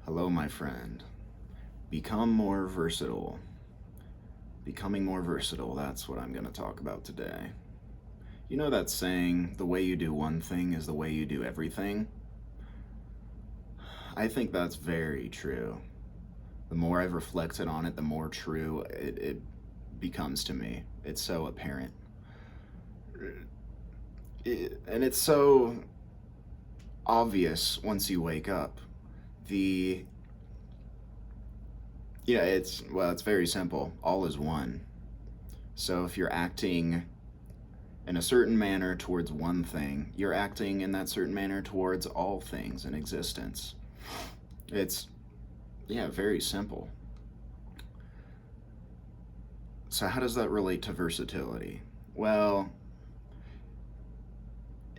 Hello, my friend. Become more versatile. Becoming more versatile, that's what I'm going to talk about today. You know that saying, the way you do one thing is the way you do everything? I think that's very true. The more I've reflected on it, the more true it becomes to me. It's so apparent. And it's so obvious once you wake up. The Yeah, it's very simple. All is one. So if you're acting in a certain manner towards one thing, you're acting in that certain manner towards all things in existence. It's, very simple. So how does that relate to versatility? Well,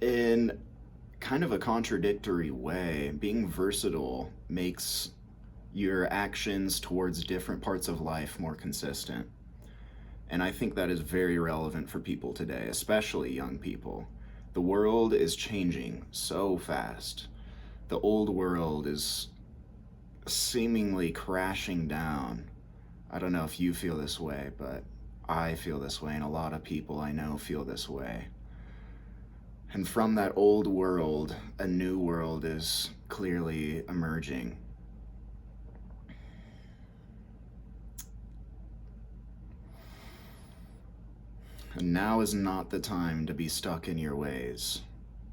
in kind of a contradictory way, being versatile makes your actions towards different parts of life more consistent. And I think that is very relevant for people today, especially young people. The world is changing so fast. The old world is seemingly crashing down. I don't know if you feel this way, but I feel this way, and a lot of people I know feel this way. And from that old world, a new world is clearly emerging. And now is not the time to be stuck in your ways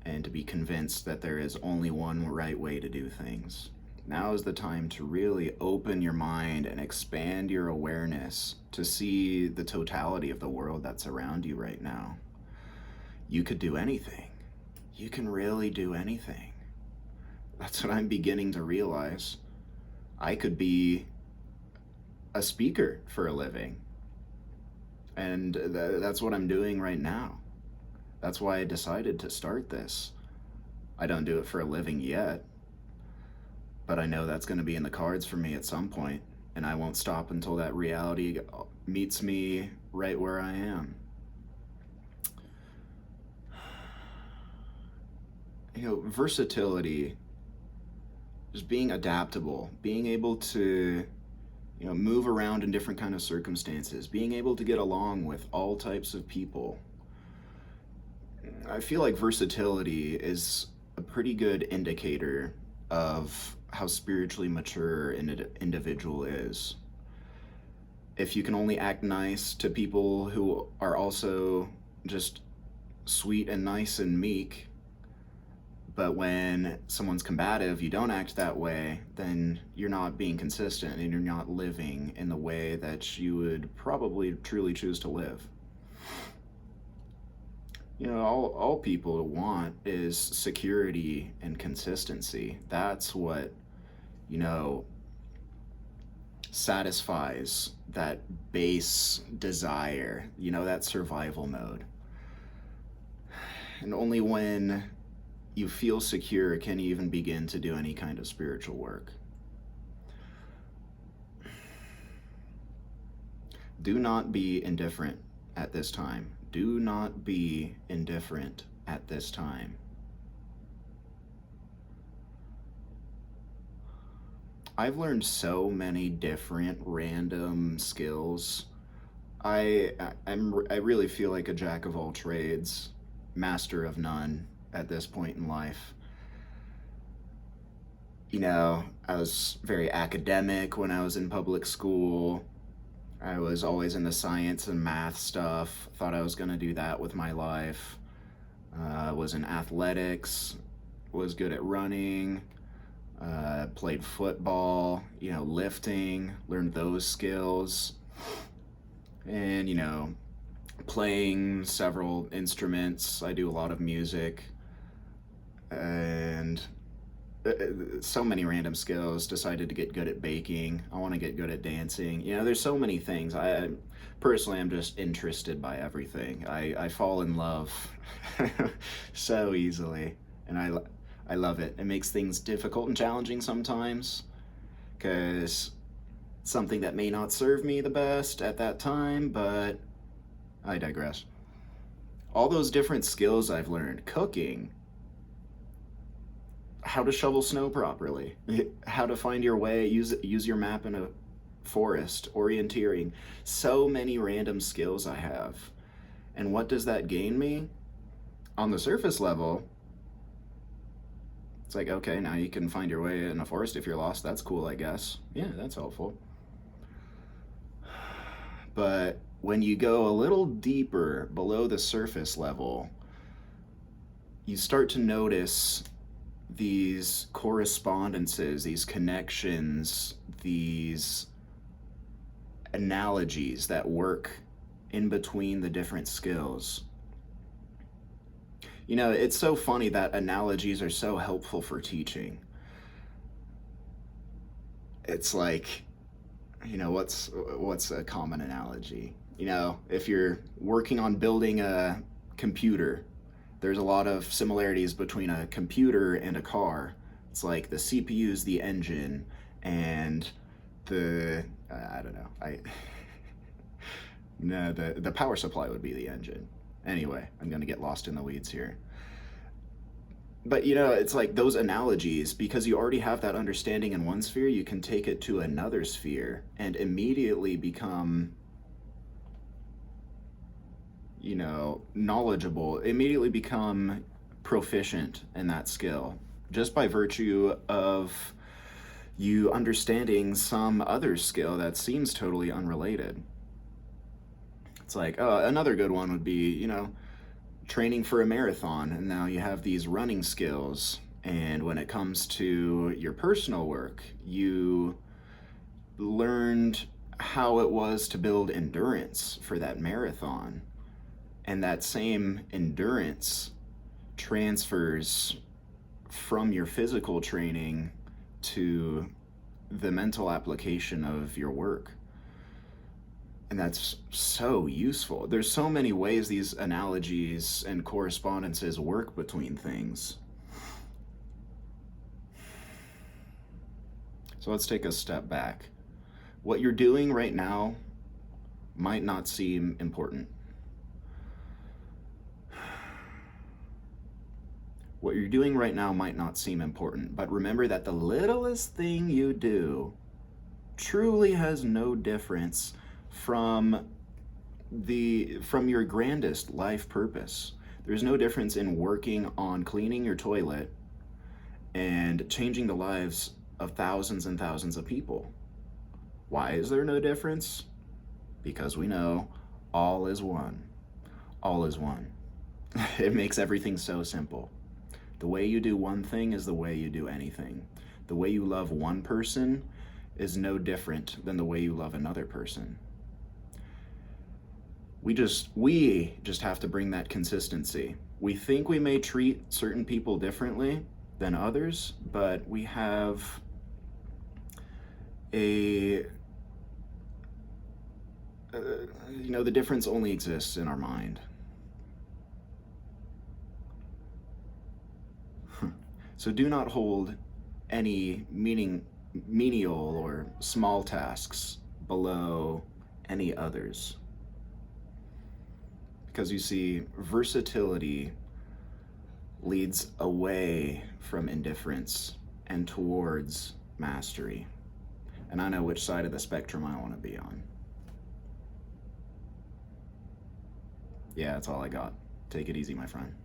and to be convinced that there is only one right way to do things. Now is the time to really open your mind and expand your awareness to see the totality of the world that's around you right now. You could do anything. You can really do anything. That's what I'm beginning to realize. I could be a speaker for a living. And that's what I'm doing right now. That's why I decided to start this. I don't do it for a living yet, but I know that's going to be in the cards for me at some point, and I won't stop until that reality meets me right where I am. Versatility, just being adaptable, being able to move around in different kind of circumstances, being able to get along with all types of people. I feel like versatility is a pretty good indicator of how spiritually mature an individual is. If you can only act nice to people who are also just sweet and nice and meek, but when someone's combative, you don't act that way, then you're not being consistent and you're not living in the way that you would probably truly choose to live. All people want is security and consistency. That's what, satisfies that base desire, that survival mode. And only when you feel secure can you even begin to do any kind of spiritual work. Do not be indifferent at this time. Do not be indifferent at this time. I've learned so many different random skills. I really feel like a jack of all trades, master of none at this point in life. I was very academic when I was in public school. I was always into science and math stuff. Thought I was going to do that with my life. Was in athletics, was good at running, played football, lifting, learned those skills. And, playing several instruments. I do a lot of music. And so many random skills. Decided to get good at baking. I want to get good at dancing. There's so many things. I personally am just interested by everything. I fall in love so easily, and I love it. It makes things difficult and challenging sometimes, because something that may not serve me the best at that time, but I digress. All those different skills I've learned, cooking, how to shovel snow properly, how to find your way, use your map in a forest, orienteering. So many random skills I have. And what does that gain me? On the surface level, it's like, okay, now you can find your way in a forest if you're lost. That's cool, I guess. Yeah, that's helpful. But when you go a little deeper below the surface level, you start to notice these correspondences, these connections, these analogies that work in between the different skills. You know, it's so funny that analogies are so helpful for teaching. It's like, you know, what's a common analogy? You know, if you're working on building a computer, there's a lot of similarities between a computer and a car. It's like the CPU is the engine, and the I don't know. No, the power supply would be the engine. Anyway, I'm gonna get lost in the weeds here. But you know, it's like those analogies, because you already have that understanding in one sphere, you can take it to another sphere and immediately become, you know, knowledgeable, immediately become proficient in that skill just by virtue of you understanding some other skill that seems totally unrelated. It's like, another good one would be, you know, training for a marathon, and now you have these running skills. And when it comes to your personal work, you learned how it was to build endurance for that marathon. And that same endurance transfers from your physical training to the mental application of your work. And that's so useful. There's so many ways these analogies and correspondences work between things. So let's take a step back. What you're doing right now might not seem important. What you're doing right now might not seem important, but remember that the littlest thing you do truly has no difference from your grandest life purpose. There's no difference in working on cleaning your toilet and changing the lives of thousands and thousands of people. Why is there no difference? Because we know all is one. All is one. It makes everything so simple. The way you do one thing is the way you do anything. The way you love one person is no different than the way you love another person. We just have to bring that consistency. We think we may treat certain people differently than others, but we have the difference only exists in our mind. So do not hold any menial or small tasks below any others. Because you see, versatility leads away from indifference and towards mastery. And I know which side of the spectrum I want to be on. Yeah, that's all I got. Take it easy, my friend.